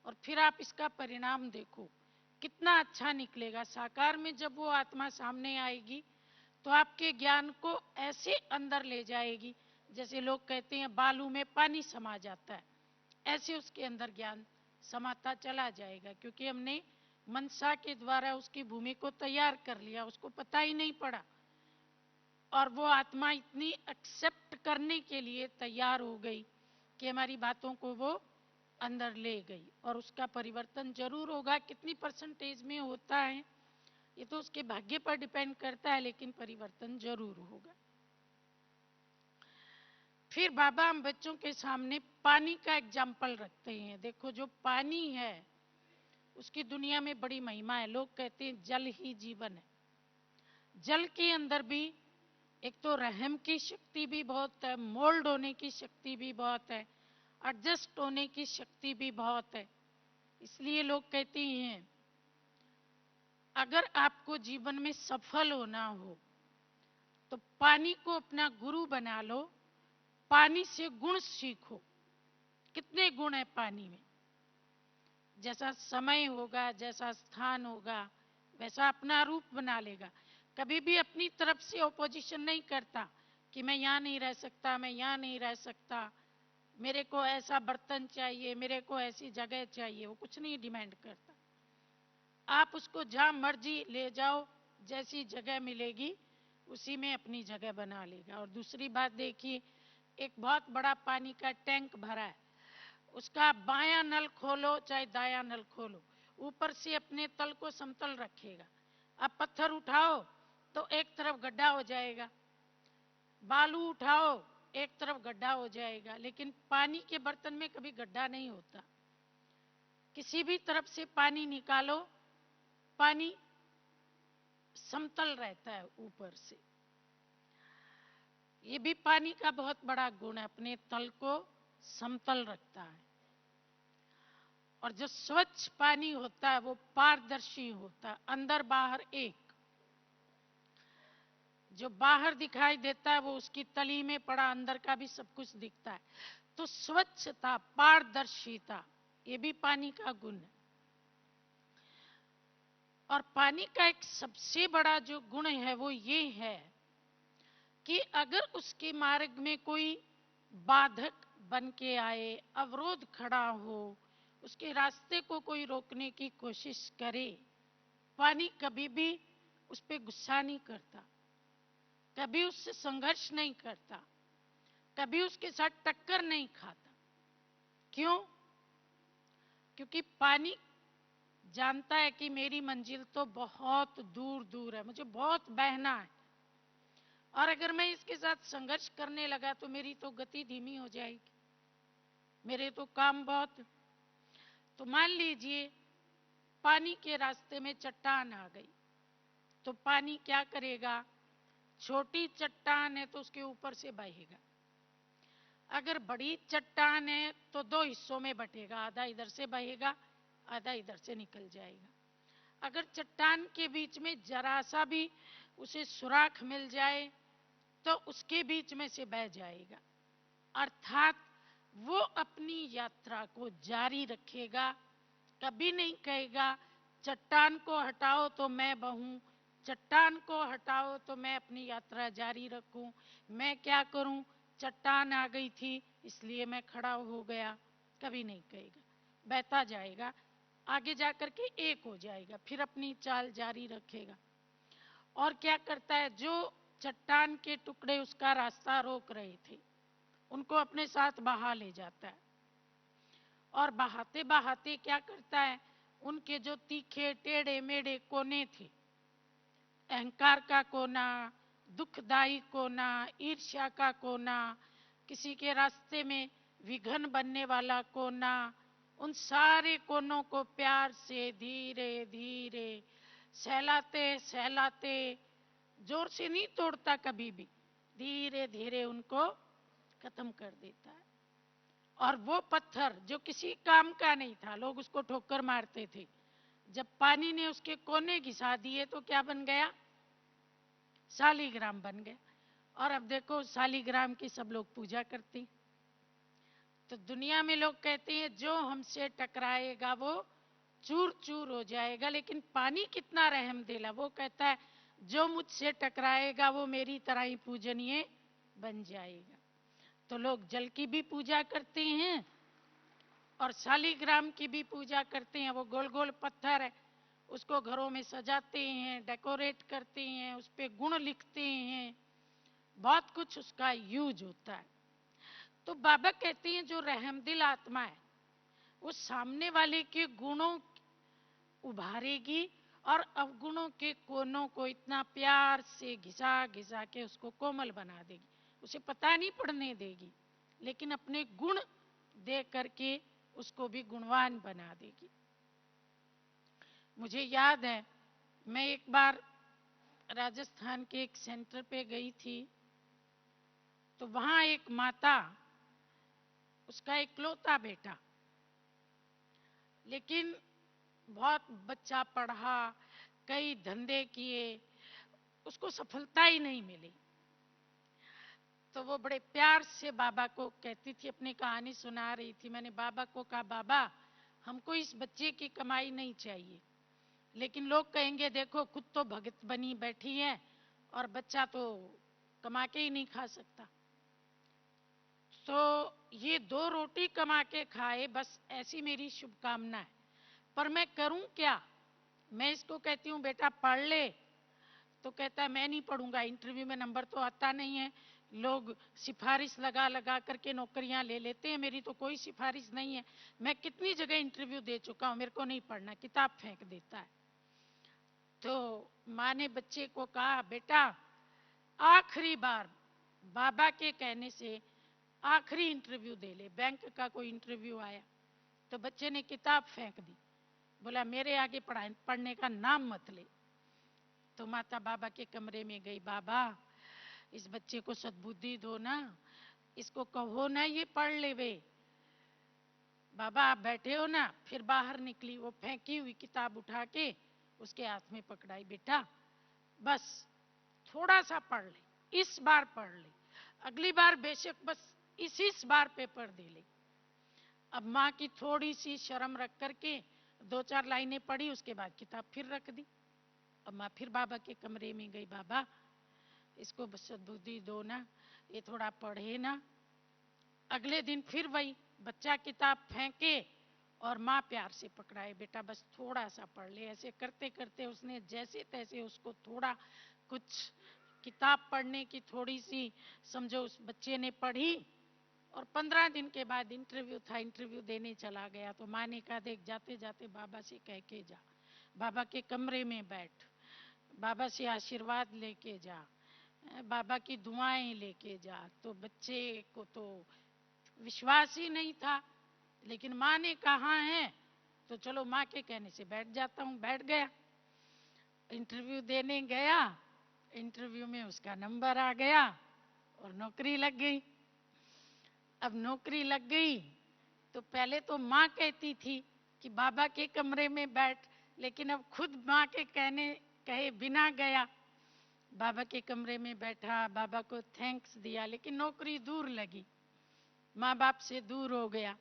और फिर आप इसका परिणाम देखो कितना अच्छा निकलेगा। साकार में जब वो आत्मा सामने आएगी तो आपके ज्ञान को ऐसे अंदर ले जाएगी जैसे लोग कहते हैं बालू में पानी समा जाता है, ऐसे उसके अंदर ज्ञान समाता चला जाएगा, क्योंकि हमने मनसा के द्वारा उसकी भूमि को तैयार कर लिया, उसको पता ही नहीं पड़ा, और वो आत्मा इतनी एक्सेप्ट करने के लिए तैयार हो गई कि हमारी बातों को वो अंदर ले गई, और उसका परिवर्तन जरूर होगा। कितनी परसेंटेज में होता है ये तो उसके भाग्य पर डिपेंड करता है, लेकिन परिवर्तन जरूर होगा। फिर बाबा हम बच्चों के सामने पानी का एग्जाम्पल रखते हैं। देखो जो पानी है उसकी दुनिया में बड़ी महिमा है। लोग कहते हैं जल ही जीवन है। जल के अंदर भी एक तो रहम की शक्ति भी बहुत है, मोल्ड होने की शक्ति भी बहुत है, एडजस्ट होने की शक्ति भी बहुत है। इसलिए लोग कहते हैं अगर आपको जीवन में सफल होना हो तो पानी को अपना गुरु बना लो, पानी से गुण सीखो। कितने गुण है पानी में? जैसा समय होगा, जैसा स्थान होगा, वैसा अपना रूप बना लेगा। कभी भी अपनी तरफ से ऑपोजिशन नहीं करता कि मैं यहां नहीं रह सकता, मैं यहां नहीं रह सकता, मेरे को ऐसा बर्तन चाहिए, मेरे को ऐसी जगह चाहिए। वो कुछ नहीं डिमांड करता। आप उसको जहां मर्जी ले जाओ, जैसी जगह मिलेगी उसी में अपनी जगह बना लेगा। और दूसरी बात देखिए, एक बहुत बड़ा पानी का टैंक भरा है, उसका बायां नल खोलो चाहे दायां नल खोलो, ऊपर से अपने तल को समतल रखेगा। अब पत्थर उठाओ तो एक तरफ गड्ढा हो जाएगा, बालू उठाओ एक तरफ गड्ढा हो जाएगा। लेकिन पानी के बर्तन में कभी गड्ढा नहीं होता। किसी भी तरफ से पानी निकालो, पानी समतल रहता है ऊपर से। ये भी पानी का बहुत बड़ा गुण है, अपने तल को समतल रखता है। और जो स्वच्छ पानी होता है वो पारदर्शी होता है, अंदर बाहर एक। जो बाहर दिखाई देता है वो उसकी तली में पड़ा, अंदर का भी सब कुछ दिखता है। तो स्वच्छता, पारदर्शिता, ये भी पानी का गुण है। और पानी का एक सबसे बड़ा जो गुण है वो ये है कि अगर उसके मार्ग में कोई बाधक बन के आए, अवरोध खड़ा हो, उसके रास्ते को कोई रोकने की कोशिश करे, पानी कभी भी उस पर गुस्सा नहीं करता, कभी उससे संघर्ष नहीं करता, कभी उसके साथ टक्कर नहीं खाता। क्यों? क्योंकि पानी जानता है कि मेरी मंजिल तो बहुत दूर दूर है, मुझे बहुत बहना है, और अगर मैं इसके साथ संघर्ष करने लगा तो मेरी तो गति धीमी हो जाएगी, मेरे तो काम बहुत। तो मान लीजिए पानी के रास्ते में चट्टान आ गई, तो पानी क्या करेगा? छोटी चट्टान है तो उसके ऊपर से बहेगा। अगर बड़ी चट्टान है तो दो हिस्सों में बटेगा, आधा इधर से बहेगा, आधा इधर से निकल जाएगा। अगर चट्टान के बीच में जरा सा भी उसे सुराख मिल जाए तो उसके बीच में से बह जाएगा। अर्थात वो अपनी यात्रा को जारी रखेगा, कभी नहीं कहेगा चट्टान को हटाओ तो मैं बहूं, चट्टान को हटाओ तो मैं अपनी यात्रा जारी रखूं, मैं क्या करूं, चट्टान आ गई थी इसलिए मैं खड़ा हो गया। कभी नहीं कहेगा, बहता जाएगा, आगे जाकर के एक हो जाएगा, फिर अपनी चाल जारी रखेगा। और क्या करता है, जो चट्टान के टुकड़े उसका रास्ता रोक रहे थे उनको अपने साथ बहा ले जाता है। और बहाते बहाते क्या करता है, उनके जो तीखे टेढ़े मेढ़े कोने थे, अहंकार का कोना, दुखदाई कोना, ईर्ष्या का कोना, किसी के रास्ते में विघन बनने वाला कोना, उन सारे कोनों को प्यार से धीरे धीरे सहलाते सहलाते, जोर से नहीं तोड़ता कभी भी, धीरे धीरे उनको खत्म कर देता है। और वो पत्थर जो किसी काम का नहीं था, लोग उसको ठोकर मारते थे, जब पानी ने उसके कोने घिसा दिए तो क्या बन गया? शालिग्राम बन गया। और अब देखो शालिग्राम की सब लोग पूजा करते। तो दुनिया में लोग कहते हैं जो हमसे टकराएगा वो चूर चूर हो जाएगा, लेकिन पानी कितना रहम दिला, वो कहता है जो मुझसे टकराएगा वो मेरी तरह ही पूजनीय बन जाएगा। तो लोग जल की भी पूजा करते हैं और शालिग्राम की भी पूजा करते हैं। वो गोल गोल पत्थर है, उसको घरों में सजाते हैं, डेकोरेट करते हैं, उस पर गुण लिखते हैं, बहुत कुछ उसका यूज होता है। तो बाबा कहते हैं जो रहमदिल आत्मा है वो सामने वाले के गुणों उभारेगी और अवगुणों के कोनों को इतना प्यार से घिसा घिसा के उसको कोमल बना देगी, उसे पता नहीं पड़ने देगी। लेकिन अपने गुण दे करके उसको भी गुणवान बना देगी। मुझे याद है, मैं एक बार राजस्थान के एक सेंटर पे गई थी, तो वहां एक माता, उसका इकलौता बेटा, लेकिन बहुत बच्चा पढ़ा, कई धंधे किए, उसको सफलता ही नहीं मिली। तो वो बड़े प्यार से बाबा को कहती थी, अपनी कहानी सुना रही थी। मैंने बाबा को कहा, बाबा हमको इस बच्चे की कमाई नहीं चाहिए, लेकिन लोग कहेंगे देखो खुद तो भगत बनी बैठी है और बच्चा तो कमा के ही नहीं खा सकता, तो ये 2 रोटी कमा के खाए, बस ऐसी मेरी शुभकामना है। पर मैं करूं क्या? मैं इसको कहती हूं बेटा पढ़ ले, तो कहता है मैं नहीं पढ़ूंगा, इंटरव्यू में नंबर तो आता नहीं है, लोग सिफारिश लगा लगा करके नौकरियां ले लेते हैं, मेरी तो कोई सिफारिश नहीं है, मैं कितनी जगह इंटरव्यू दे चुका हूं, मेरे को नहीं पढ़ना, किताब फेंक देता है। तो माँ ने बच्चे को कहा, बेटा आखिरी बार बाबा के कहने से आखिरी इंटरव्यू दे ले। बैंक का कोई इंटरव्यू आया, तो बच्चे ने किताब फेंक दी, बोला मेरे आगे पढ़ने का नाम मत ले। तो माता बाबा के कमरे में गई, बाबा इस बच्चे को सद्बुद्धि दो ना, इसको कहो ना ये पढ़ ले वे, बाबा आप बैठे हो ना। फिर बाहर निकली, वो फेंकी हुई किताब उठा के उसके हाथ में पकड़ाई, बेटा बस थोड़ा सा पढ़ ले, इस बार पढ़ ले, अगली बार बेशक बस इस बार पेपर दे ले। अब माँ की थोड़ी सी शर्म रख करके 2-4 लाइनें पढ़ी, उसके बाद किताब फिर रख दी। अब माँ फिर बाबा के कमरे में गई, बाबा इसको सद्बुद्धि दो ना, ये थोड़ा पढ़े ना। अगले दिन फिर वही बच्चा किताब फेंके और माँ प्यार से पकड़ाए, बेटा बस थोड़ा सा पढ़ ले। ऐसे करते करते उसने जैसे तैसे उसको थोड़ा कुछ किताब पढ़ने की थोड़ी सी समझो उस बच्चे ने पढ़ी, और 15 दिन के बाद इंटरव्यू था, इंटरव्यू देने चला गया। तो माँ ने कहा, देख जाते जाते बाबा से कह के जा, बाबा के कमरे में बैठ, बाबा से आशीर्वाद लेके जा, बाबा की दुआएं लेके जा। तो बच्चे को तो विश्वास ही नहीं था, लेकिन माँ ने कहा है तो चलो माँ के कहने से बैठ जाता हूँ। बैठ गया, इंटरव्यू देने गया, इंटरव्यू में उसका नंबर आ गया और नौकरी लग गई। अब नौकरी लग गई तो पहले तो माँ कहती थी कि बाबा के कमरे में बैठ, लेकिन अब खुद माँ के कहने कहे बिना गया, बाबा के कमरे में बैठा, बाबा को थैंक्स दिया, लेकिन नौकरी दूर लगी, माँ बाप से दूर हो गया।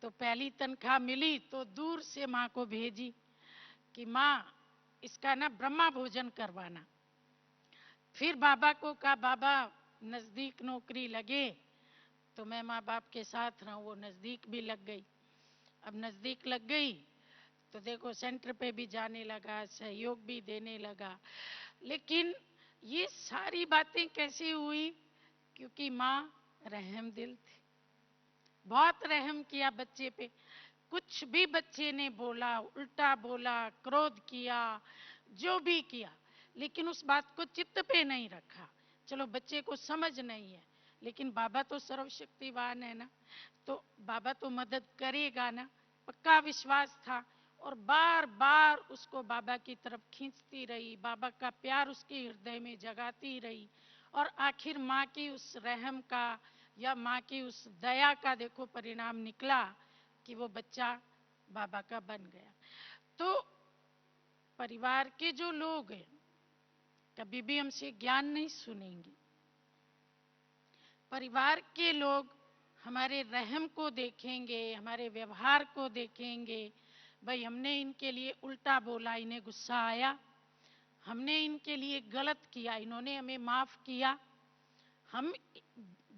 तो पहली तनख्वाह मिली तो दूर से माँ को भेजी कि माँ इसका ना ब्रह्मा भोजन करवाना। फिर बाबा को कहा, बाबा नजदीक नौकरी लगे तो मैं माँ बाप के साथ रहूं, वो नजदीक भी लग गई। अब नजदीक लग गई तो देखो सेंटर पे भी जाने लगा, सहयोग भी देने लगा। लेकिन ये सारी बातें कैसे हुई? क्योंकि माँ रहम दिल थी, बहुत रहम किया बच्चे पे। कुछ भी बच्चे ने बोला, उल्टा बोला, क्रोध किया, जो भी किया, लेकिन उस बात को चित्त पे नहीं रखा। चलो बच्चे को समझ नहीं है, लेकिन बाबा तो सर्वशक्तिवान है ना, तो बाबा तो मदद करेगा ना, पक्का विश्वास था। और बार बार उसको बाबा की तरफ खींचती रही, बाबा का प्यार उसके हृदय में जगाती रही, और आखिर माँ की उस रहम का या माँ की उस दया का देखो परिणाम निकला कि वो बच्चा बाबा का बन गया। तो परिवार के जो लोग हैं कभी भी हमसे ज्ञान नहीं सुनेंगे, परिवार के लोग हमारे रहम को देखेंगे, हमारे व्यवहार को देखेंगे। भाई हमने इनके लिए उल्टा बोला, इन्हें गुस्सा आया, हमने इनके लिए गलत किया, इन्होंने हमें माफ किया, हम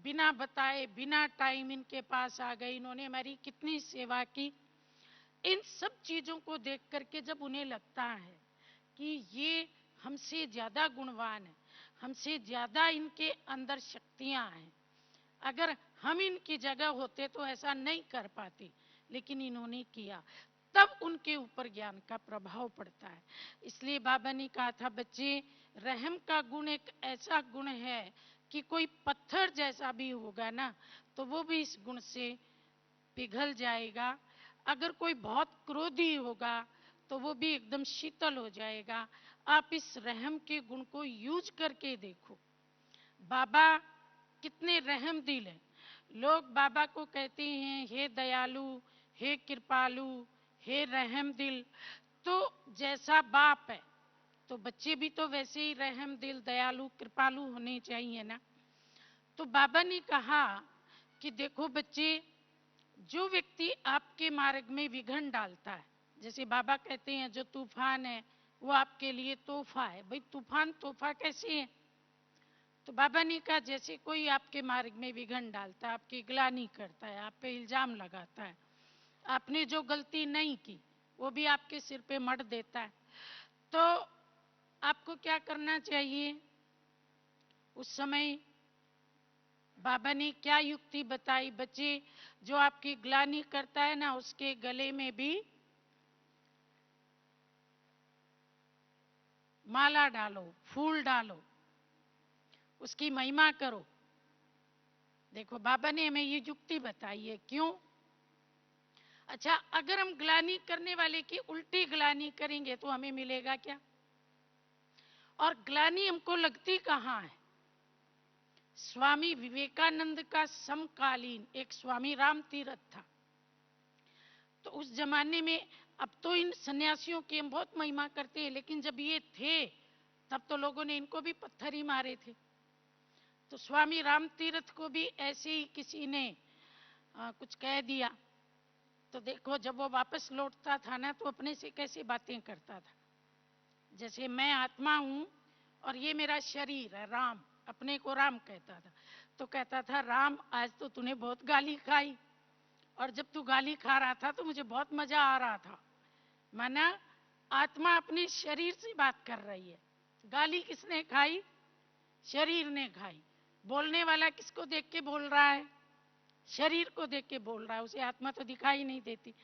बिना बताए बिना टाइम इनके पास आ गए, इन्होंने हमारी कितनी सेवा की। इन सब चीजों को देख करके जब उन्हें लगता है कि ये हमसे ज्यादा गुणवान है, हमसे ज्यादा इनके अंदर शक्तियां हैं, अगर हम इनकी जगह होते तो ऐसा नहीं कर पाते, लेकिन इन्होंने किया, तब उनके ऊपर ज्ञान का प्रभाव पड़ता है। इसलिए बाबा ने कहा था, बच्चे रहम का गुण एक ऐसा गुण है कि कोई पत्थर जैसा भी होगा ना तो वो भी इस गुण से पिघल जाएगा। अगर कोई बहुत क्रोधी होगा तो वो भी एकदम शीतल हो जाएगा। आप इस रहम के गुण को यूज करके देखो। बाबा कितने रहम दिल हैं। लोग बाबा को कहते हैं हे दयालु, हे कृपालु, हे रहम दिल। तो जैसा बाप है तो बच्चे भी तो वैसे ही रहम दिल, दयालु, कृपालु होने चाहिए ना। तो बाबा ने कहा कि देखो बच्चे, जो व्यक्ति आपके मार्ग में विघ्न डालता है, जैसे बाबा कहते हैं जो तूफान है वो आपके लिए तोहफा है। भाई तूफान तोहफा कैसे है? तो बाबा ने कहा जैसे कोई आपके मार्ग में विघ्न डालता है, आपकी ग्लानि करता है, आप पे इल्जाम लगाता है, आपने जो गलती नहीं की वो भी आपके सिर पे मढ़ देता है, तो आपको क्या करना चाहिए? उस समय बाबा ने क्या युक्ति बताई? बच्चे, जो आपकी ग्लानि करता है ना उसके गले में भी माला डालो, फूल डालो, उसकी महिमा करो। देखो बाबा ने हमें ये युक्ति बताई है। क्यों? अच्छा, अगर हम ग्लानि करने वाले की उल्टी ग्लानि करेंगे तो हमें मिलेगा क्या? और ग्लानि हमको लगती कहां है? स्वामी विवेकानंद का समकालीन एक स्वामी राम तीरथ था। तो उस जमाने में, अब तो इन सन्यासियों की हम बहुत महिमा करते हैं, लेकिन जब ये थे तब तो लोगों ने इनको भी पत्थर ही मारे थे। तो स्वामी राम तीरथ को भी ऐसे ही किसी ने कुछ कह दिया। तो देखो जब वो वापस लौटता था ना तो अपने से कैसे बातें करता था, जैसे मैं आत्मा हूं और ये मेरा शरीर है राम, अपने को राम कहता था। तो कहता था राम, आज तो तूने बहुत गाली खाई, और जब तू गाली खा रहा था तो मुझे बहुत मजा आ रहा था। माना आत्मा अपने शरीर से बात कर रही है। गाली किसने खाई? शरीर ने खाई। बोलने वाला किसको देख के बोल रहा है? शरीर को देख के बोल रहा है, उसे आत्मा तो दिखाई नहीं देती।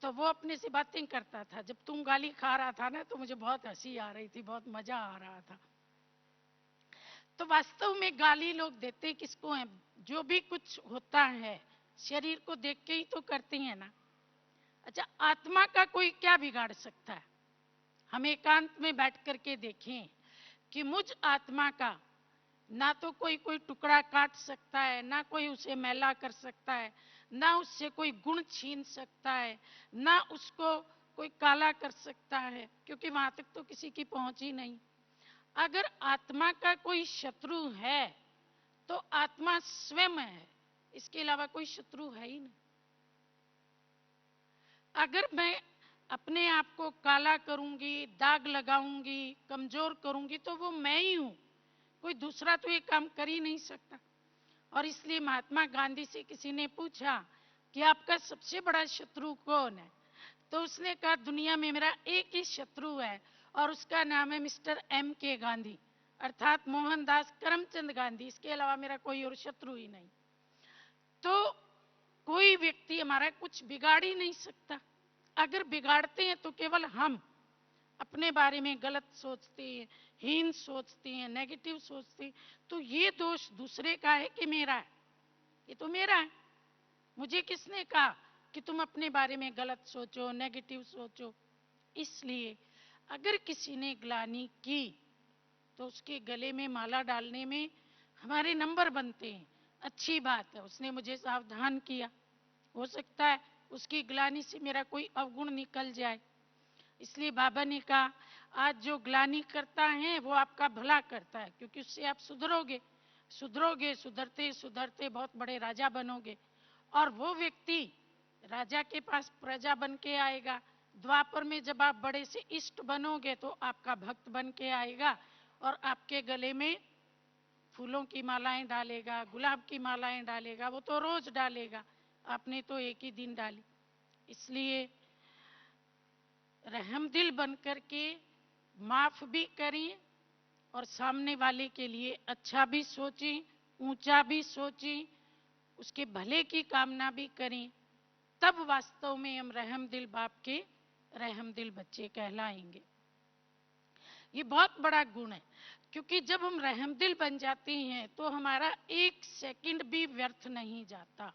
तो वो अपने से बातें करता था, जब तुम गाली खा रहा था ना तो मुझे बहुत हंसी आ रही थी, बहुत मजा आ रहा था। तो वास्तव में गाली लोग देते किसको हैं? जो भी कुछ होता है शरीर को देख के ही तो करते हैं ना। अच्छा, आत्मा का कोई क्या बिगाड़ सकता है? हम एकांत में बैठ करके देखें कि मुझ आत्मा का ना तो कोई कोई टुकड़ा काट सकता है, ना कोई उसे मैला कर सकता है, ना उससे कोई गुण छीन सकता है, ना उसको कोई काला कर सकता है, क्योंकि वहां तक तो किसी की पहुंच ही नहीं। अगर आत्मा का कोई शत्रु है तो आत्मा स्वयं है, इसके अलावा कोई शत्रु है ही नहीं। अगर मैं अपने आप को काला करूंगी, दाग लगाऊंगी, कमजोर करूंगी तो वो मैं ही हूं, कोई दूसरा तो ये काम कर ही नहीं सकता। और इसलिए महात्मा गांधी से किसी ने पूछा कि आपका सबसे बड़ा शत्रु कौन है? तो उसने कहा दुनिया में मेरा एक ही शत्रु है और उसका नाम है मिस्टर एम के गांधी, अर्थात मोहनदास करमचंद गांधी। इसके अलावा मेरा कोई और शत्रु ही नहीं। तो कोई व्यक्ति हमारा कुछ बिगाड़ ही नहीं सकता। अगर बिगाड़ते हैं तो केवल हम अपने बारे में गलत सोचते हैं, हीन सोचते हैं, नेगेटिव सोचते हैं। तो ये दोष दूसरे का है कि मेरा है? ये तो मेरा है। मुझे किसने कहा कि तुम अपने बारे में गलत सोचो, नेगेटिव सोचो? इसलिए अगर किसी ने ग्लानि की तो उसके गले में माला डालने में हमारे नंबर बनते हैं। अच्छी बात है, उसने मुझे सावधान किया। हो सकता है उसकी ग्लानि से मेरा कोई अवगुण निकल जाए। इसलिए बाबा ने कहा आज जो ग्लानि करता है वो आपका भला करता है, क्योंकि उससे आप सुधरोगे, सुधरोगे, सुधरते सुधरते बहुत बड़े राजा बनोगे। और वो व्यक्ति राजा के पास प्रजा बन के आएगा। द्वापर में जब आप बड़े से इष्ट बनोगे तो आपका भक्त बन के आएगा और आपके गले में फूलों की मालाएं डालेगा, गुलाब की मालाएं डालेगा। वो तो रोज डालेगा, आपने तो एक ही दिन डाली। इसलिए रहमदिल बनकर के माफ भी करें और सामने वाले के लिए अच्छा भी सोचें, ऊंचा भी सोचें, उसके भले की कामना भी करें। तब वास्तव में हम रहमदिल बाप के रहमदिल बच्चे कहलाएंगे। ये बहुत बड़ा गुण है। क्योंकि जब हम रहमदिल बन जाते हैं तो हमारा एक सेकंड भी व्यर्थ नहीं जाता।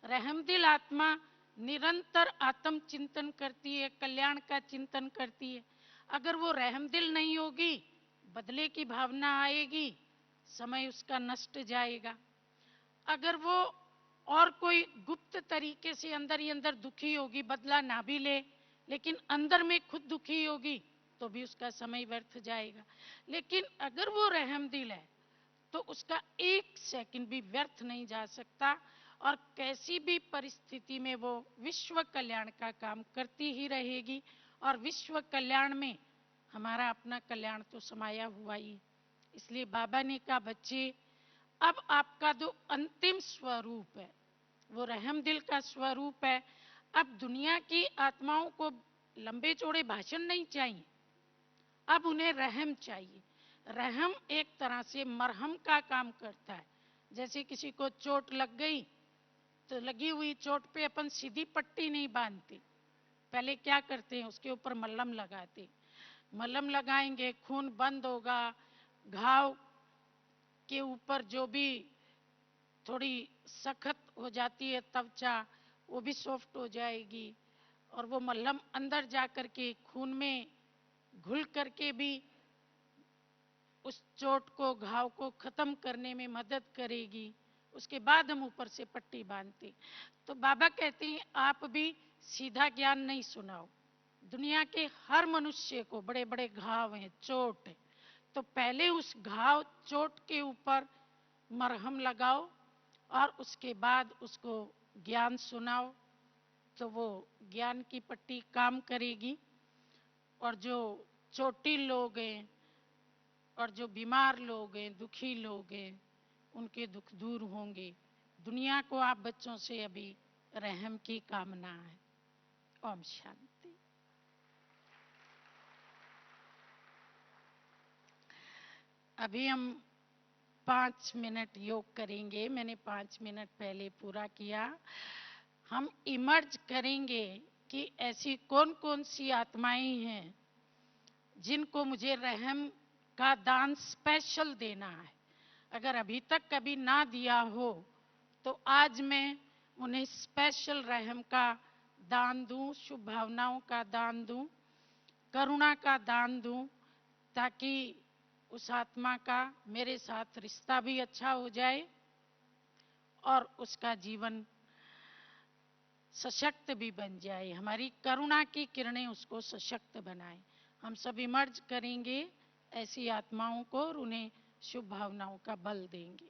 रहमदिल आत्मा निरंतर आत्म चिंतन करती है, कल्याण का चिंतन करती है। अगर वो रहमदिल नहीं होगी, बदले की भावना आएगी, समय उसका नष्ट जाएगा। अगर वो और कोई गुप्त तरीके से अंदर ही अंदर दुखी होगी, बदला ना भी ले, लेकिन अंदर में खुद दुखी होगी, तो भी उसका समय व्यर्थ जाएगा। लेकिन अगर वो रहमदिल है तो उसका एक सेकंड भी व्यर्थ नहीं जा सकता, और कैसी भी परिस्थिति में वो विश्व कल्याण का काम करती ही रहेगी। और विश्व कल्याण में हमारा अपना कल्याण तो समाया हुआ ही। इसलिए बाबा ने कहा, बच्चे अब आपका जो अंतिम स्वरूप है वो रहमदिल का स्वरूप है। अब दुनिया की आत्माओं को लंबे चौड़े भाषण नहीं चाहिए, अब उन्हें रहम चाहिए। रहम एक तरह से मरहम का काम करता है। जैसे किसी को चोट लग गई तो लगी हुई चोट पे अपन सीधी पट्टी नहीं बांधते, पहले क्या करते हैं, उसके ऊपर मलहम लगाते। मलहम लगाएंगे, खून बंद होगा, घाव के ऊपर जो भी थोड़ी सख्त हो जाती है त्वचा, वो भी सॉफ्ट हो जाएगी, और वो मलहम अंदर जाकर के खून में घुल करके भी उस चोट को, घाव को खत्म करने में मदद करेगी। उसके बाद हम ऊपर से पट्टी बांधते। तो बाबा कहते हैं, आप भी सीधा ज्ञान नहीं सुनाओ। दुनिया के हर मनुष्य को बड़े बड़े घाव हैं, चोट है, तो पहले उस घाव चोट के ऊपर मरहम लगाओ और उसके बाद उसको ज्ञान सुनाओ, तो वो ज्ञान की पट्टी काम करेगी। और जो चोटिल लोग हैं और जो बीमार लोग हैं, दुखी लोग हैं, उनके दुख दूर होंगे। दुनिया को आप बच्चों से अभी रहम की कामना है। ओम शांति। अभी हम 5 मिनट योग करेंगे। मैंने 5 मिनट पहले पूरा किया। हम इमर्ज करेंगे कि ऐसी कौन कौन सी आत्माएं हैं जिनको मुझे रहम का दान स्पेशल देना है। अगर अभी तक कभी ना दिया हो तो आज मैं उन्हें स्पेशल रहम का दान दूं, शुभ भावनाओं का दान दूं, करुणा का दान दूं, ताकि उस आत्मा का मेरे साथ रिश्ता भी अच्छा हो जाए और उसका जीवन सशक्त भी बन जाए। हमारी करुणा की किरणें उसको सशक्त बनाएं। हम सब इमर्ज करेंगे ऐसी आत्माओं को और उन्हें शुभ भावनाओं का बल देंगे।